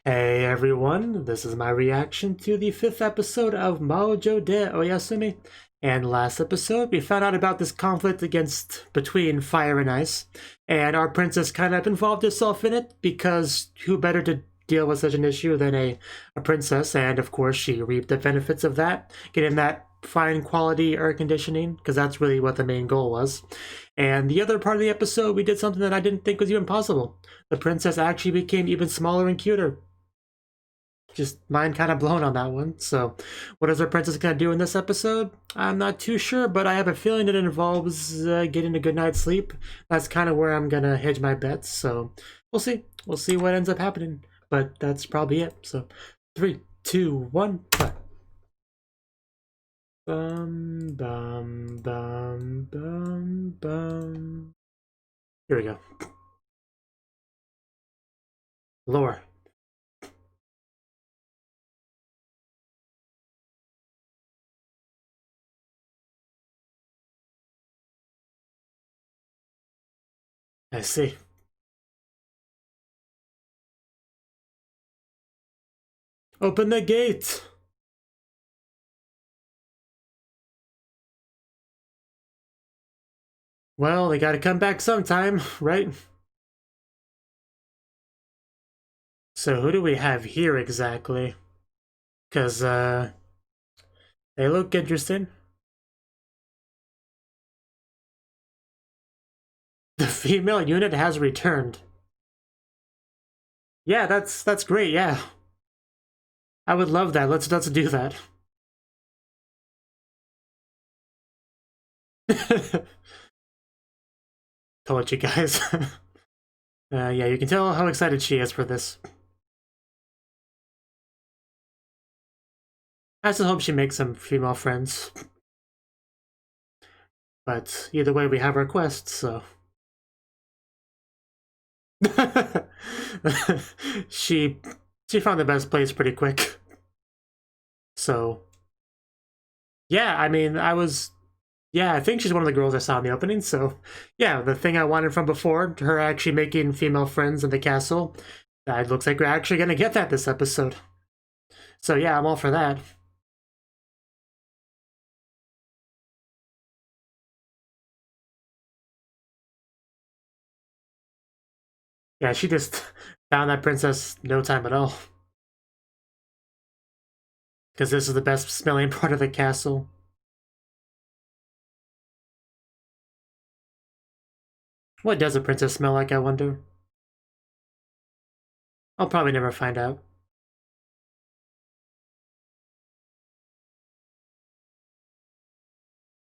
Hey everyone, this is my reaction to the 5th episode of Maoujou de Oyasumi. And last episode, we found out about this conflict between fire and ice, and our princess kind of involved herself in it because who better to deal with such an issue than a princess, and of course she reaped the benefits of that, getting that fine quality air conditioning, because that's really what the main goal was. And the other part of the episode, we did something that I didn't think was even possible. The princess actually became even smaller and cuter. Just mind kind of blown on that one. So what is our princess going to do in this episode? I'm not too sure, but I have a feeling it involves getting a good night's sleep. That's kind of where I'm going to hedge my bets. So we'll see. We'll see what ends up happening. But that's probably it. So 3, 2, 1, play. Bum, bum, bum, bum, bum. Here we go. Lore. I see. Open the gate! Well, they gotta come back sometime, right? So who do we have here exactly? Because, they look interesting. The female unit has returned. Yeah, that's great, yeah. I would love that. Let's do that. Told you guys. Yeah, you can tell how excited she is for this. I still hope she makes some female friends. But either way, we have our quest, so. she found the best place pretty quick. So yeah, I mean, I think she's one of the girls I saw in the opening, so yeah, the thing I wanted from before, her actually making female friends in the castle, it looks like we're actually gonna get that this episode. So yeah, I'm all for that. Yeah, she just found that princess no time at all. Because this is the best smelling part of the castle. What does a princess smell like, I wonder? I'll probably never find out.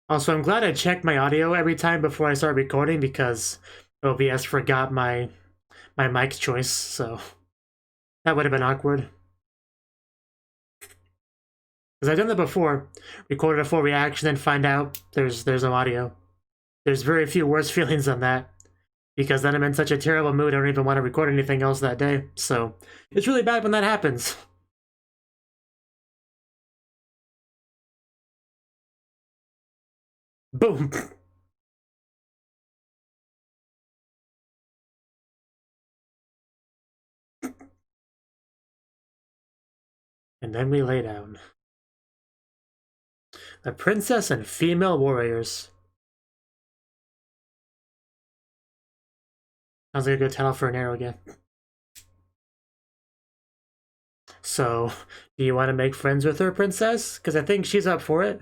Also, I'm glad I checked my audio every time before I start recording because OBS forgot my mic choice, so that would have been awkward. Because I've done that before, recorded a full reaction and find out there's no audio. There's very few worse feelings than that, because then I'm in such a terrible mood I don't even want to record anything else that day, so it's really bad when that happens. Boom! And then we lay down. The princess and female warriors. Sounds like a good title for an arrow again. So, do you want to make friends with her, princess? Because I think she's up for it.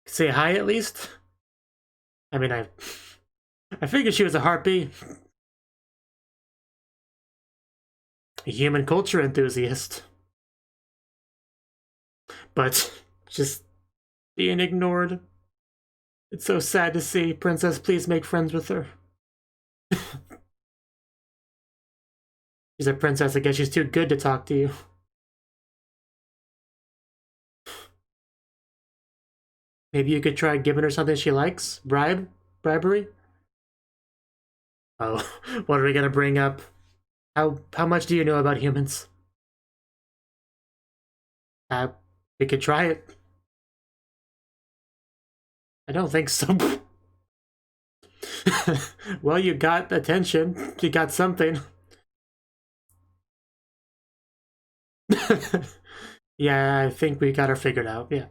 Say hi at least. I mean, I figured she was a harpy. A human culture enthusiast. But just being ignored. It's so sad to see. Princess, please make friends with her. She's a princess. I guess she's too good to talk to you. Maybe you could try giving her something she likes? Bribery? Oh, what are we gonna bring up? How much do you know about humans? We could try it. I don't think so. Well, you got attention. You got something. Yeah, I think we got her figured out, yeah.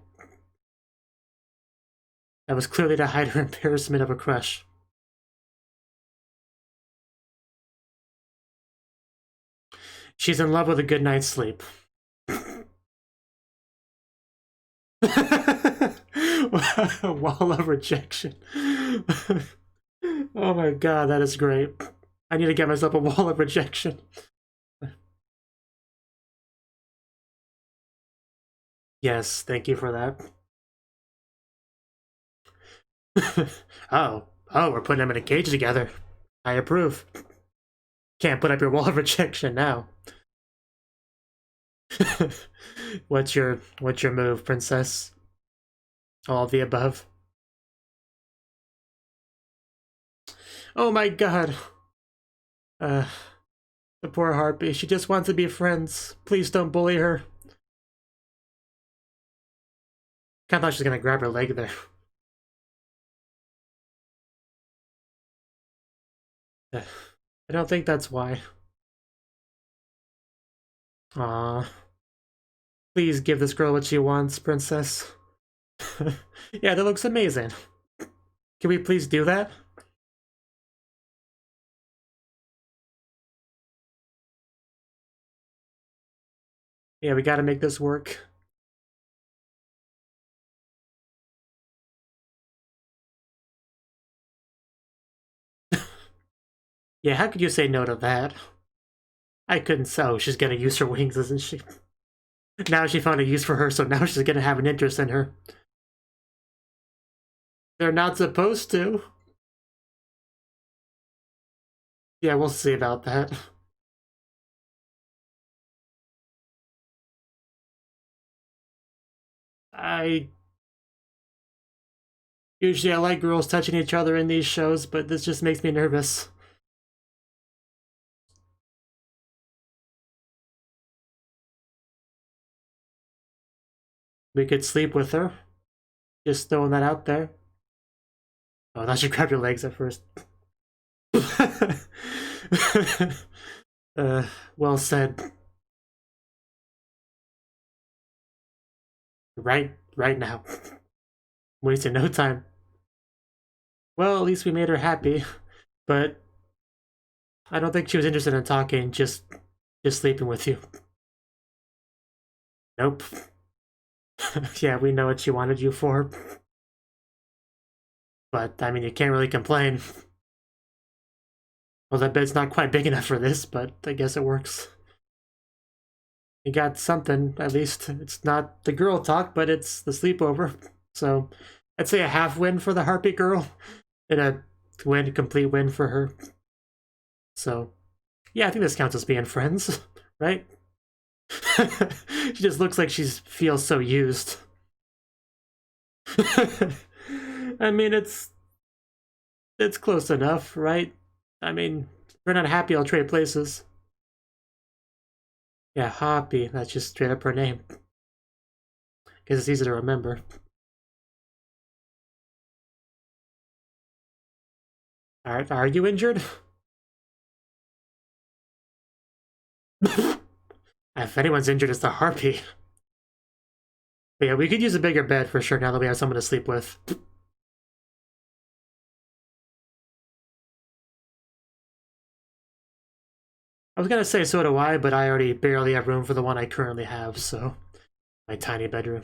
That was clearly to hide her embarrassment of a crush. She's in love with a good night's sleep. Wall of rejection. Oh my god, that is great. I need to get myself a wall of rejection. Yes, thank you for that. Oh, we're putting them in a cage together. I approve. Can't put up your wall of rejection now. What's your move, princess? All of the above. Oh my god. The poor harpy. She just wants to be friends. Please don't bully her. Kinda thought she was gonna grab her leg there. I don't think that's why. Aww. Please give this girl what she wants, princess. Yeah, that looks amazing. Can we please do that? Yeah, we gotta make this work. Yeah, how could you say no to that? I couldn't so. She's gonna use her wings, isn't she? Now she found a use for her, so now she's gonna have an interest in her. They're not supposed to. Yeah, we'll see about that. Usually I like girls touching each other in these shows, but this just makes me nervous. We could sleep with her. Just throwing that out there. Oh, I thought she grabbed your legs at first. Well said. Right now. Wasting no time. Well, at least we made her happy, but I don't think she was interested in talking, just sleeping with you. Nope. Yeah, we know what she wanted you for. But, I mean, you can't really complain. Well, that bed's not quite big enough for this, but I guess it works. You got something, at least. It's not the girl talk, but it's the sleepover. So, I'd say a half win for the Harpy girl, and a complete win for her. So, yeah, I think this counts as being friends, right? She just looks like she feels so used. I mean, it's close enough, right? I mean, if we're not happy, I'll trade places. Yeah, Hoppy, that's just straight up her name. Because it's easy to remember. Alright, are you injured? If anyone's injured, it's the Harpy. But yeah, we could use a bigger bed for sure now that we have someone to sleep with. I was gonna say so do I, but I already barely have room for the one I currently have, so... My tiny bedroom.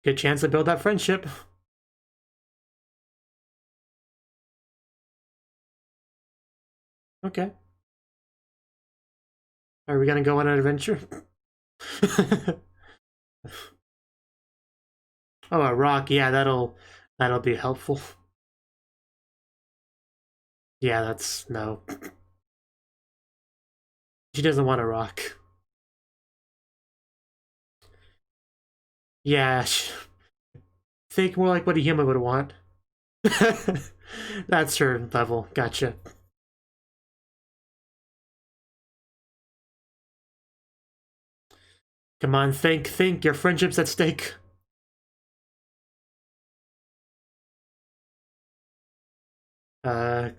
Good chance to build that friendship. Okay. Are we gonna go on an adventure? Oh, a rock. Yeah, that'll be helpful. Yeah, that's no. She doesn't want a rock. Yeah, think more like what a human would want. That's her level. Gotcha. Come on, think. Your friendship's at stake. Uh,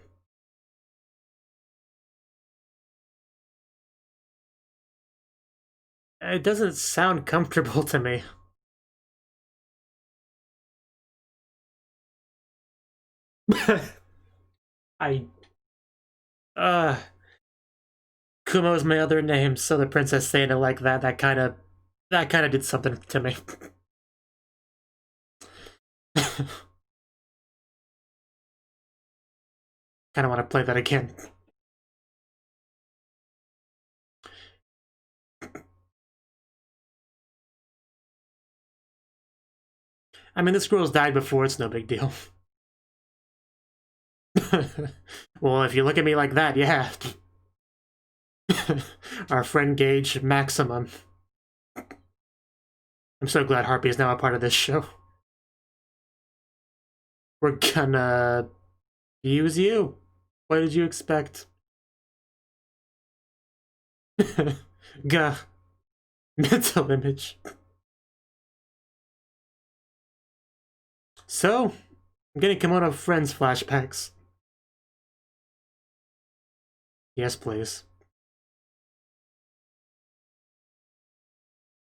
it doesn't sound comfortable to me. I Kumo is my other name, so the princess saying it like that kind of did something to me. Kind of want to play that again. I mean, this girl's died before, it's no big deal. Well, if you look at me like that, yeah. Our friend Gage Maximum. I'm so glad Harpy is now a part of this show. We're gonna use you. What did you expect? Gah. Mental image. So, I'm getting Kimono Friends flashbacks. Yes, please.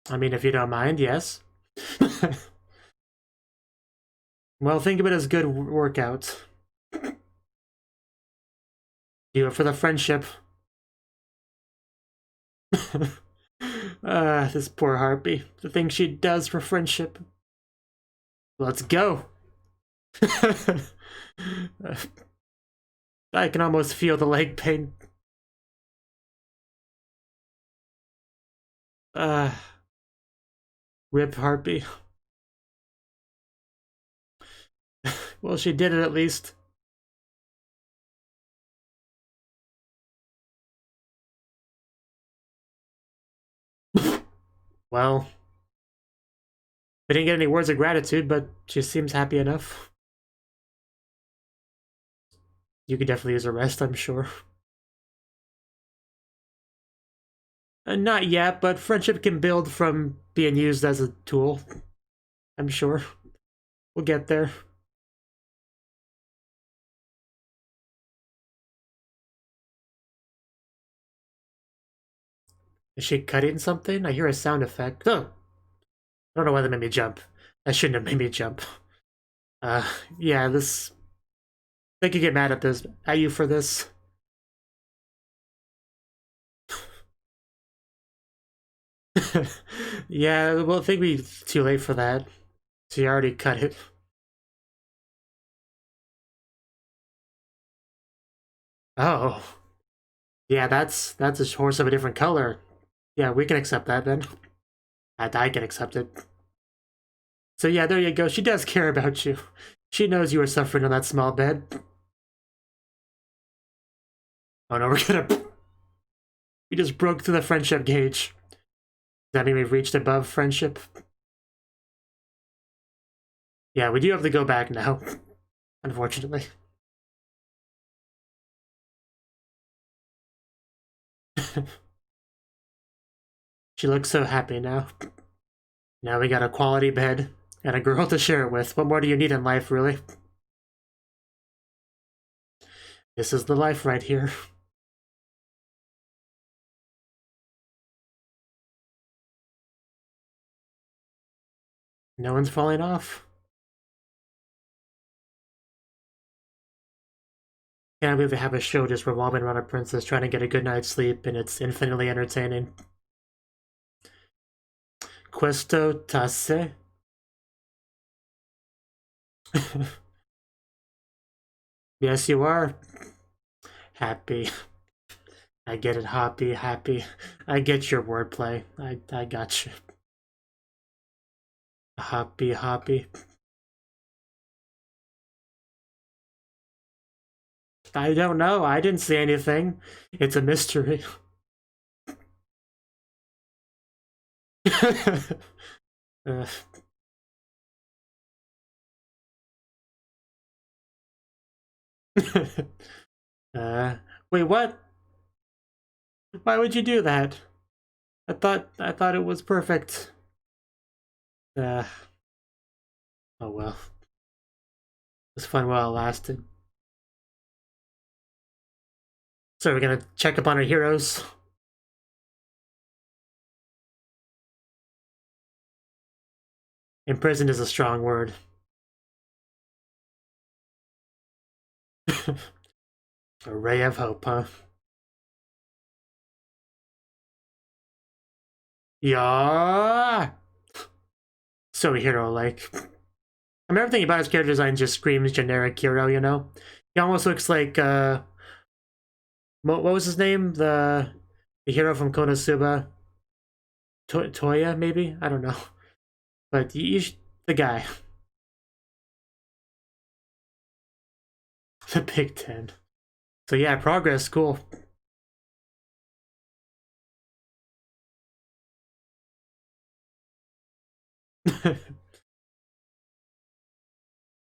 I mean, if you don't mind, yes. Well, think of it as good workout. Do it for the friendship. This poor Harpy. The thing she does for friendship. Let's go. I can almost feel the leg pain. Rip Harpy. Well, she did it at least. Well, we didn't get any words of gratitude, but she seems happy enough. You could definitely use a rest, I'm sure. Not yet, but friendship can build from being used as a tool. I'm sure. We'll get there. Is she cutting something? I hear a sound effect. Oh! I don't know why that made me jump. That shouldn't have made me jump. Yeah, this... They could get mad at you for this. Yeah, well, I think we're too late for that. She already cut it. Oh. Yeah, that's a horse of a different color. Yeah, we can accept that then. I can accept it. So yeah, there you go. She does care about you. She knows you are suffering on that small bed. Oh no, we're gonna... We just broke through the friendship gauge. Does that mean we've reached above friendship? Yeah, we do have to go back now. Unfortunately. She looks so happy now. Now we got a quality bed and a girl to share it with. What more do you need in life, really? This is the life right here. No one's falling off. Can't believe they have a show just revolving around a princess trying to get a good night's sleep, and it's infinitely entertaining. Questo tasse? Yes, you are. Happy. I get it, happy. I get your wordplay. I got you. Happy. I don't know. I didn't see anything. It's a mystery. uh, wait, what? Why would you do that? I thought it was perfect. Oh well. It was fun while it lasted. So we're gonna check up on our heroes. Imprisoned is a strong word. A ray of hope, huh? Yeah. So hero-like. I mean, everything about his character design just screams generic hero, you know? He almost looks like, what was his name? The hero from Konosuba? Toya, maybe? I don't know. But the guy. The Big Ten. So yeah, progress, cool. I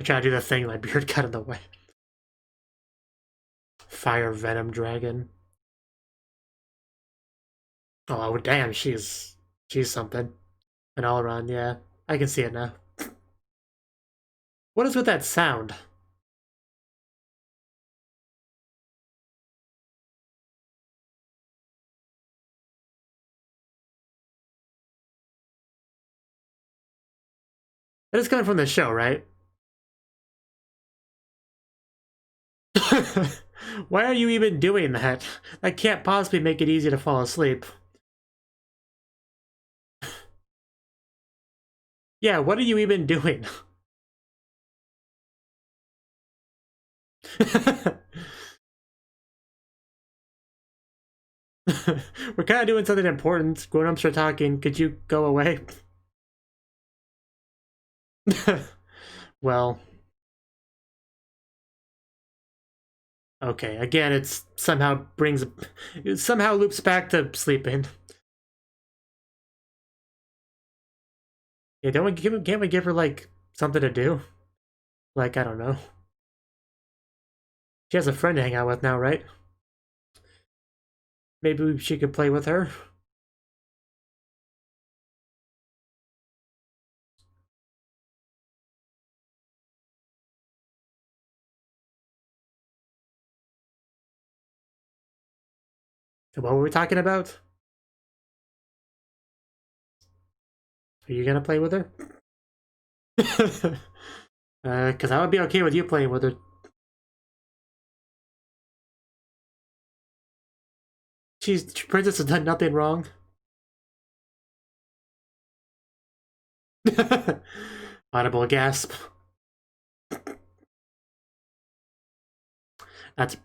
try to do the thing, my beard got in the way. Fire Venom Dragon. Oh damn, she's something. An all-around, yeah. I can see it now. What is with that sound? That is coming from the show, right? Why are you even doing that? That can't possibly make it easy to fall asleep. Yeah, what are you even doing? We're kind of doing something important. Grown-ups are talking. Could you go away? Well. Okay, again, it somehow loops back to sleeping. Yeah, can't we give her, like, something to do? Like, I don't know. She has a friend to hang out with now, right? Maybe she could play with her? What were we talking about? Are you gonna play with her? Because I would be okay with you playing with her. Princess has done nothing wrong. Audible gasp. That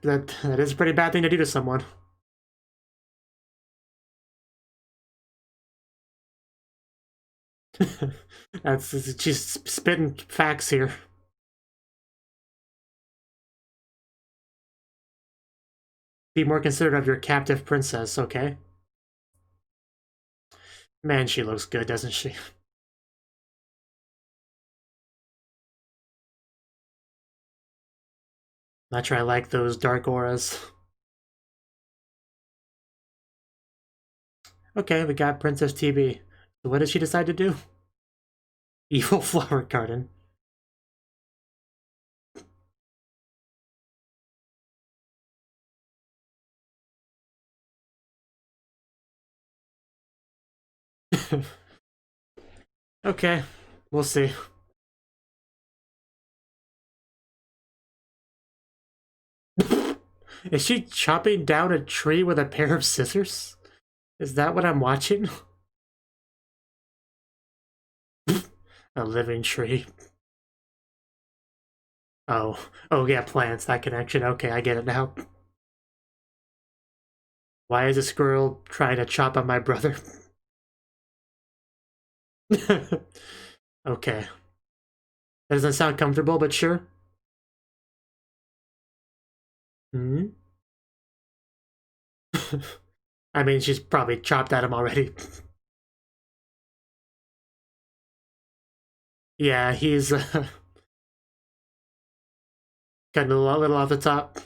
is a pretty bad thing to do to someone. She's spitting facts here. Be more considerate of your captive princess, okay? Man, she looks good, doesn't she? Not sure I like those dark auras. Okay, we got Princess TB. So what does she decide to do? Evil flower garden. Okay, we'll see. Is she chopping down a tree with a pair of scissors? Is that what I'm watching? A living tree. Oh. Oh yeah, plants, that connection. Okay, I get it now. Why is a squirrel trying to chop on my brother? Okay. That doesn't sound comfortable, but sure. Hmm? I mean, she's probably chopped at him already. Yeah, he's cutting a little off the top.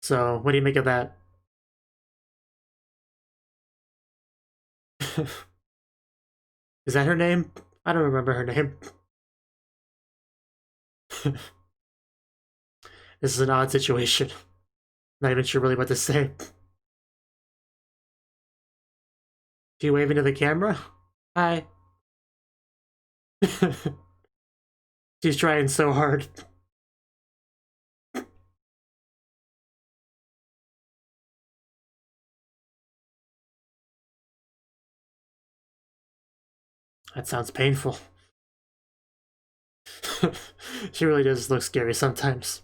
So, what do you make of that? Is that her name? I don't remember her name. This is an odd situation. Not even sure really what to say. Do you wave into the camera? Hi. She's trying so hard. That sounds painful. She really does look scary sometimes.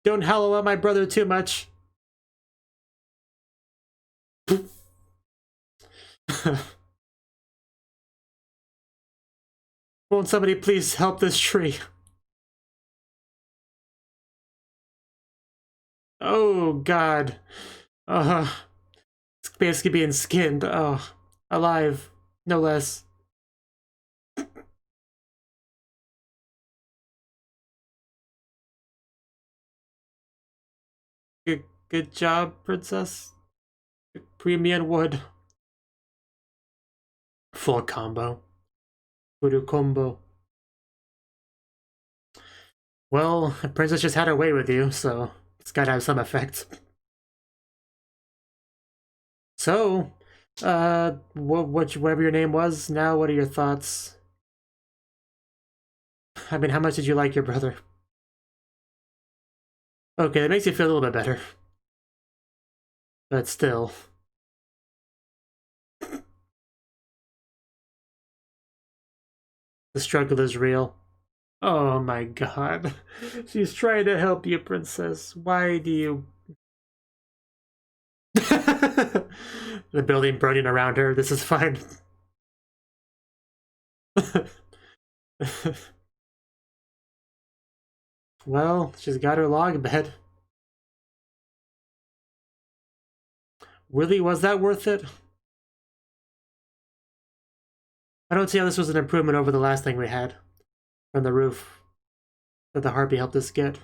Don't hollow out my brother too much. Won't somebody please help this tree? Oh god. It's basically being skinned. Oh, alive. No less. Good job, princess. Premium wood. Full combo. Voodoo combo. Well, the princess just had her way with you, so it's gotta have some effect. So, whatever your name was, now what are your thoughts? I mean, how much did you like your brother? Okay, that makes you feel a little bit better. But still. The struggle is real. Oh my god. She's trying to help you, princess. Why do you... The building burning around her. This is fine. Well, she's got her log bed. Really, was that worth it? I don't see how this was an improvement over the last thing we had from the roof that the harpy helped us get.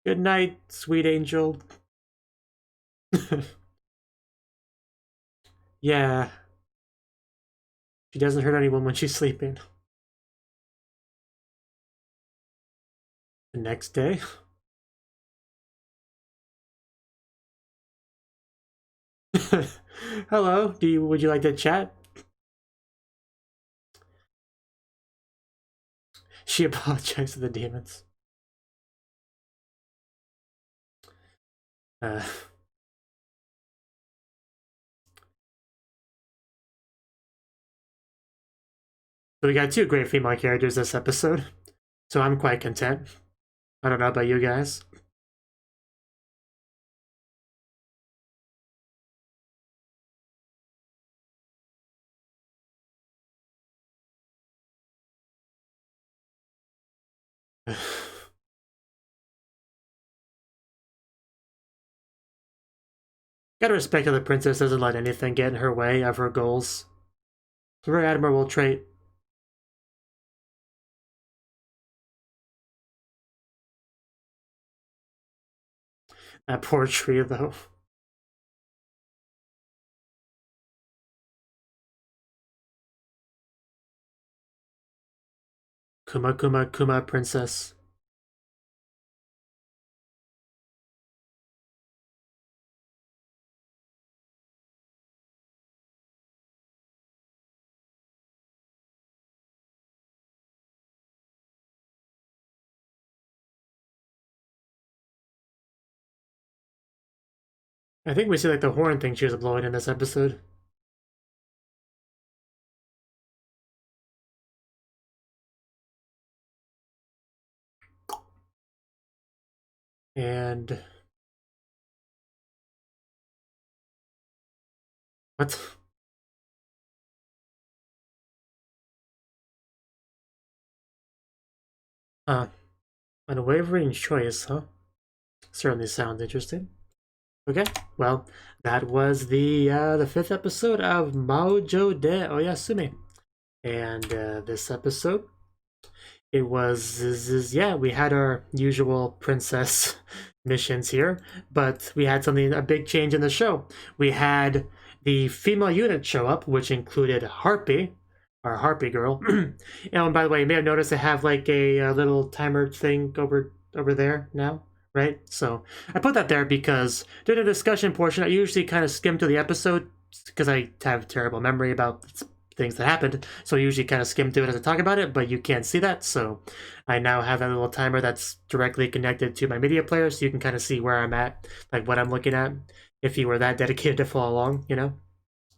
Good night, sweet angel. Yeah. She doesn't hurt anyone when she's sleeping. The next day? Hello, would you like to chat? She apologized to the demons. So we got two great female characters this episode, so I'm quite content. I don't know about you guys. Gotta respect that the princess doesn't let anything get in her way of her goals. It's a very admirable trait. That poor tree, though. Kuma, princess. I think we see like the horn thing she was blowing in this episode. And what? Unwavering choice, huh? Certainly sounds interesting. Okay, well, that was the fifth episode of Maoujou de Oyasumi. And this episode, it was, yeah, we had our usual princess missions here, but we had a big change in the show. We had the female unit show up, which included Harpy, our Harpy girl. And by the way, you may have noticed I have like a little timer thing over there now, right? So I put that there because during the discussion portion, I usually kind of skim to the episode because I have terrible memory about things that happened, so I usually kind of skim through it as I talk about it, but you can't see that, so I now have that little timer that's directly connected to my media player, so you can kind of see where I'm at, like what I'm looking at, if you were that dedicated to follow along, you know?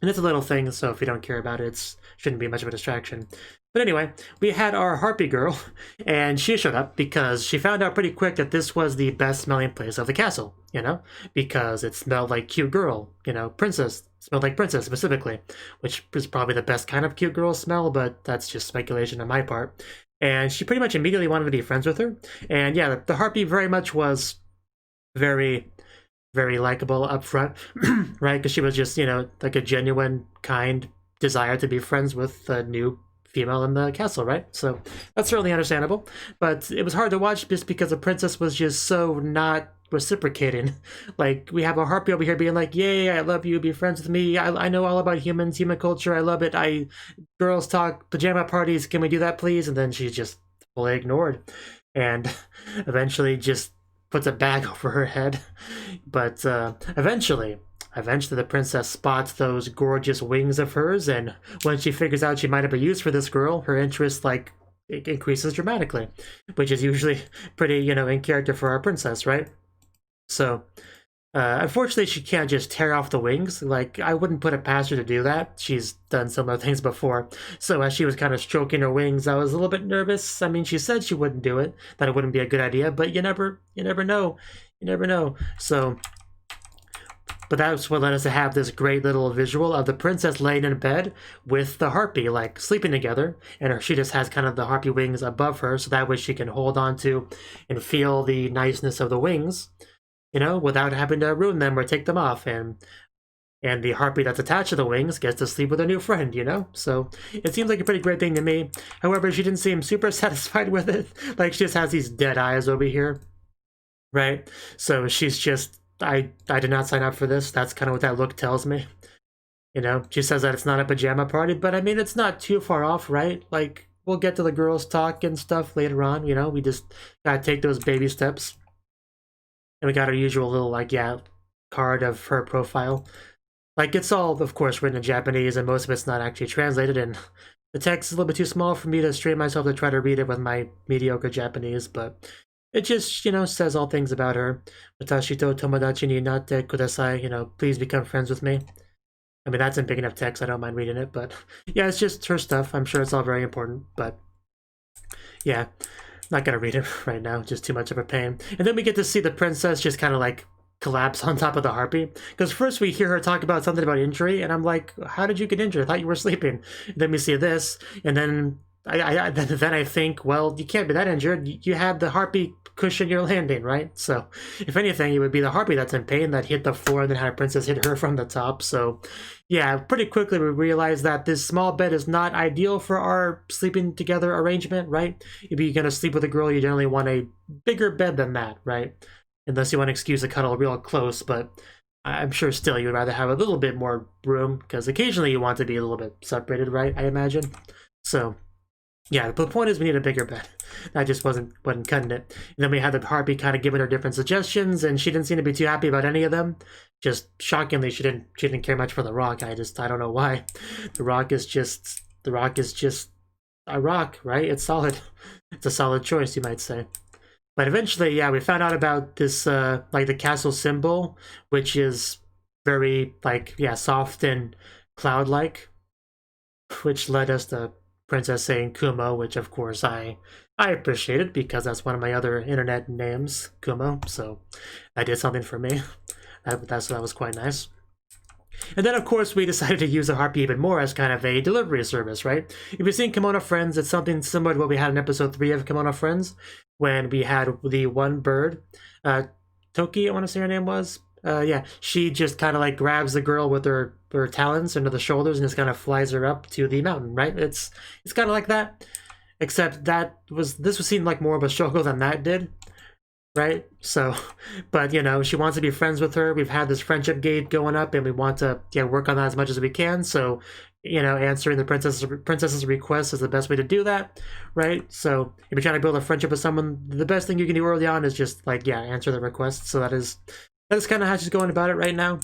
And it's a little thing, so if you don't care about it, it shouldn't be much of a distraction. But anyway, we had our Harpy girl, and she showed up because she found out pretty quick that this was the best smelling place of the castle, you know? Because it smelled like cute girl, you know, princess, smelled like princess specifically, which is probably the best kind of cute girl smell, but that's just speculation on my part. And she pretty much immediately wanted to be friends with her. And yeah, the Harpy very much was very likable up front, right? Because she was just, you know, like a genuine, kind desire to be friends with a new female in the castle, right? So that's certainly understandable. But it was hard to watch just because the princess was just so not reciprocating. Like, we have a Harpy over here being like, yay, I love you, be friends with me, I know all about humans, human culture, I love it, girls talk, pajama parties, can we do that please? And then she's just fully ignored. And eventually just puts a bag over her head. But eventually the princess spots those gorgeous wings of hers, and when she figures out she might have a use for this girl, her interest, like, it increases dramatically, which is usually pretty, you know, in character for our princess, right? So, unfortunately, she can't just tear off the wings. Like, I wouldn't put it past her to do that. She's done some other things before. So, as she was kind of stroking her wings, I was a little bit nervous. I mean, she said she wouldn't do it, that it wouldn't be a good idea, but you never know. You never know. So, but that's what led us to have this great little visual of the princess laying in bed with the Harpy, like, sleeping together, and she just has kind of the Harpy wings above her, so that way she can hold on to and feel the niceness of the wings, you know, without having to ruin them or take them off. And the Harpy that's attached to the wings gets to sleep with her new friend, you know? So it seems like a pretty great thing to me. However, she didn't seem super satisfied with it. Like, she just has these dead eyes over here, right? So she's just, I did not sign up for this. That's kind of what that look tells me. You know, she says that it's not a pajama party, but I mean, it's not too far off, right? Like, we'll get to the girls talk and stuff later on, you know? We just gotta take those baby steps. And we got our usual little, like, yeah, card of her profile. Like, it's all, of course, written in Japanese, and most of it's not actually translated, and the text is a little bit too small for me to strain myself to try to read it with my mediocre Japanese, but it just, you know, says all things about her. Watashi to tomodachi ni natte kudasai, you know, please become friends with me. I mean, that's in big enough text, I don't mind reading it, but yeah, it's just her stuff. I'm sure it's all very important, but yeah, not gonna read it right now, just too much of a pain. And then we get to see the princess just kind of like collapse on top of the Harpy, because first we hear her talk about something about injury, and I'm like, how did you get injured? I thought you were sleeping. And then we see this, and then I think, well, you can't be that injured. You had the Harpy cushion your landing, right? So, if anything, it would be the Harpy that's in pain that hit the floor and then had a princess hit her from the top. So, yeah, pretty quickly we realized that this small bed is not ideal for our sleeping together arrangement, right? If you're going to sleep with a girl, you generally want a bigger bed than that, right? Unless you want to excuse a cuddle real close, but I'm sure still you'd rather have a little bit more room, because occasionally you want to be a little bit separated, right? I imagine. So, yeah, the point is we need a bigger bed. That just wasn't cutting it. And then we had the Harpy kind of giving her different suggestions, and she didn't seem to be too happy about any of them. Just shockingly, she didn't care much for the rock. I don't know why. The rock is just a rock, right? It's solid. It's a solid choice, you might say. But eventually, yeah, we found out about this, like, the castle symbol, which is very, like, yeah, soft and cloud-like, which led us to Princess saying Kumo, which, of course, I appreciated, because that's one of my other internet names, Kumo, so that did something for me. That was quite nice. And then, of course, we decided to use the Harpy even more as kind of a delivery service, right? If you've seen Kimono Friends, it's something similar to what we had in episode 3 of Kimono Friends, when we had the one bird, Toki, I want to say her name was. Yeah, she just kind of like grabs the girl with her talons under the shoulders and just kind of flies her up to the mountain, right? It's kind of like that, except this was seemed like more of a struggle than that did. right? So, but you know, she wants to be friends with her. We've had this friendship gate going up, and we want to work on that as much as we can. So, you know, answering the princess's request is the best way to do that, right? So, if you're trying to build a friendship with someone, the best thing you can do early on is just like answer the request. So that is kind of how she's going about it right now.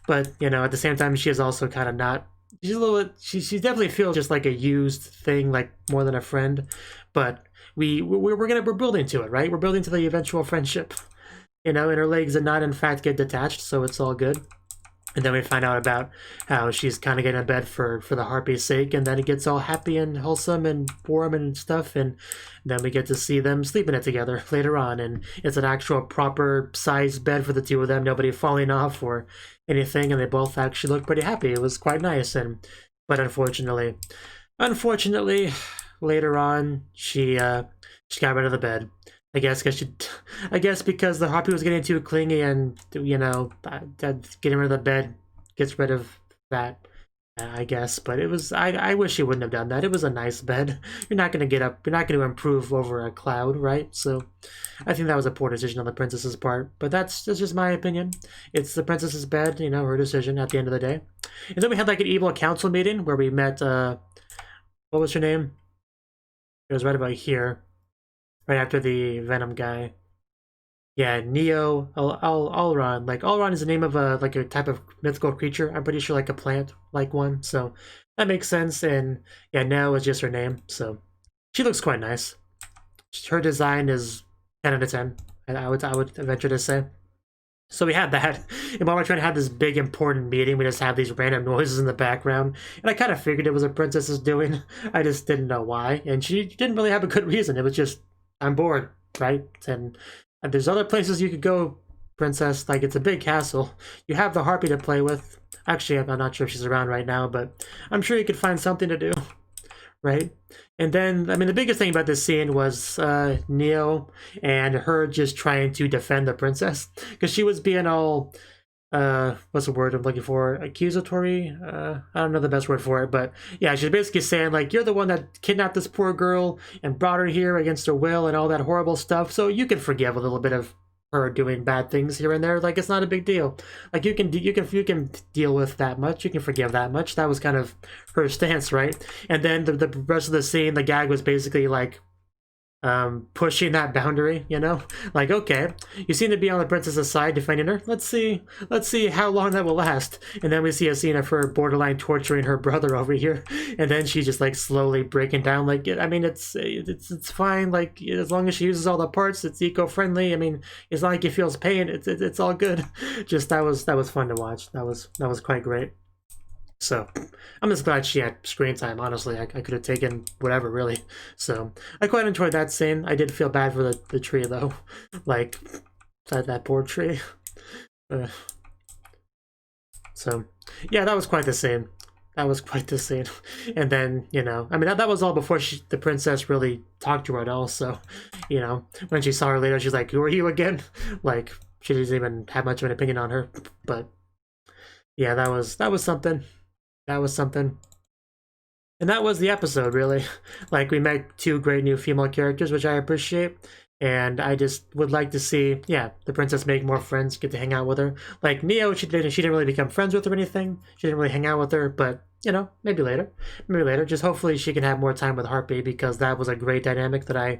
But you know, at the same time, she is also kind of not. She's a little bit. She definitely feels just like a used thing, like more than a friend. But we're building to it, right? We're building to the eventual friendship, you know. And her legs did not in fact get detached, so it's all good. And then we find out about how she's kind of getting in bed for the harpy's sake, and then it gets all happy and wholesome and warm and stuff, and then we get to see them sleeping it together later on, and it's an actual proper sized bed for the two of them, nobody falling off or anything, and they both actually look pretty happy. It was quite nice, but unfortunately, later on, she got rid of the bed. I guess because the harpy was getting too clingy, and you know, getting rid of the bed gets rid of that. I guess, but it was. I wish she wouldn't have done that. It was a nice bed. You're not gonna get up. You're not gonna improve over a Claud, right? So, I think that was a poor decision on the princess's part. But that's just my opinion. It's the princess's bed, you know, her decision at the end of the day. And then we had like an evil council meeting where we met. What was her name? It was right about here. Right after the Venom guy. Yeah, Neo Alron. Like Alron is the name of a type of mythical creature. I'm pretty sure like a plant like one. So that makes sense. And yeah, Neo is just her name. So she looks quite nice. Her design is 10 out of 10. And I would venture to say. So we had that, and while we're trying to have this big important meeting, we just have these random noises in the background, and I kind of figured it was a princess's doing. I just didn't know why, and she didn't really have a good reason. It was just, I'm bored, right? And there's other places you could go, princess. Like, it's a big castle. You have the harpy to play with. Actually, I'm not sure if she's around right now, but I'm sure you could find something to do, right? And then, I mean, the biggest thing about this scene was Neo and her just trying to defend the princess, because she was being all, what's the word I'm looking for? Accusatory? I don't know the best word for it, but yeah, she's basically saying, like, you're the one that kidnapped this poor girl and brought her here against her will and all that horrible stuff, so you can forgive a little bit of her doing bad things here and there. Like, it's not a big deal. Like, you can deal with that much. You can forgive that much. That was kind of her stance, right? And then the rest of the scene, the gag was basically like pushing that boundary, you know? Like, okay, you seem to be on the princess's side defending her. Let's see how long that will last. And then we see a scene of her borderline torturing her brother over here, and then she's just like slowly breaking down. Like, I mean, it's fine. Like, as long as she uses all the parts, it's eco-friendly. I mean, it's not like it feels pain. It's all good. Just that was fun to watch. That was quite great. So, I'm just glad she had screen time, honestly. I could have taken whatever, really. So, I quite enjoyed that scene. I did feel bad for the tree, though. Like, that poor tree. So, yeah, that was quite the scene. And then, you know, I mean, that was all before the princess really talked to her at all. So, you know, when she saw her later, she's like, who are you again? Like, she didn't even have much of an opinion on her. But, yeah, that was something. That was something. And that was the episode, really. Like, we met two great new female characters, which I appreciate. And I just would like to see, yeah, the princess make more friends, get to hang out with her. Like, Neo, she didn't really become friends with her or anything. She didn't really hang out with her, but, you know, maybe later. Maybe later. Just hopefully she can have more time with Harpy, because that was a great dynamic that I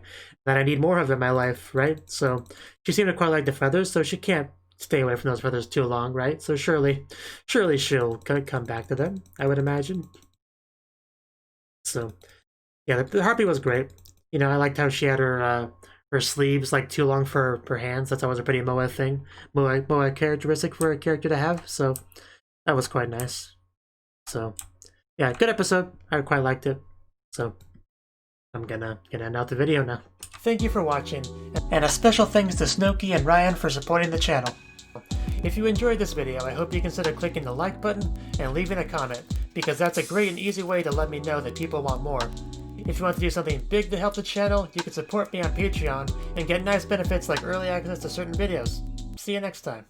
need more of in my life, right? So, she seemed to quite like the feathers, so she can't stay away from those feathers too long, right? So surely she'll come back to them, I would imagine. So, yeah, the harpy was great. You know, I liked how she had her sleeves like too long for her hands. That's always a pretty Moa thing, Moa characteristic for a character to have. So that was quite nice. So yeah, good episode. I quite liked it. So I'm gonna end out the video now. Thank you for watching, and a special thanks to Cnouki and Ryan for supporting the channel. If you enjoyed this video, I hope you consider clicking the like button and leaving a comment, because that's a great and easy way to let me know that people want more. If you want to do something big to help the channel, you can support me on Patreon and get nice benefits like early access to certain videos. See you next time.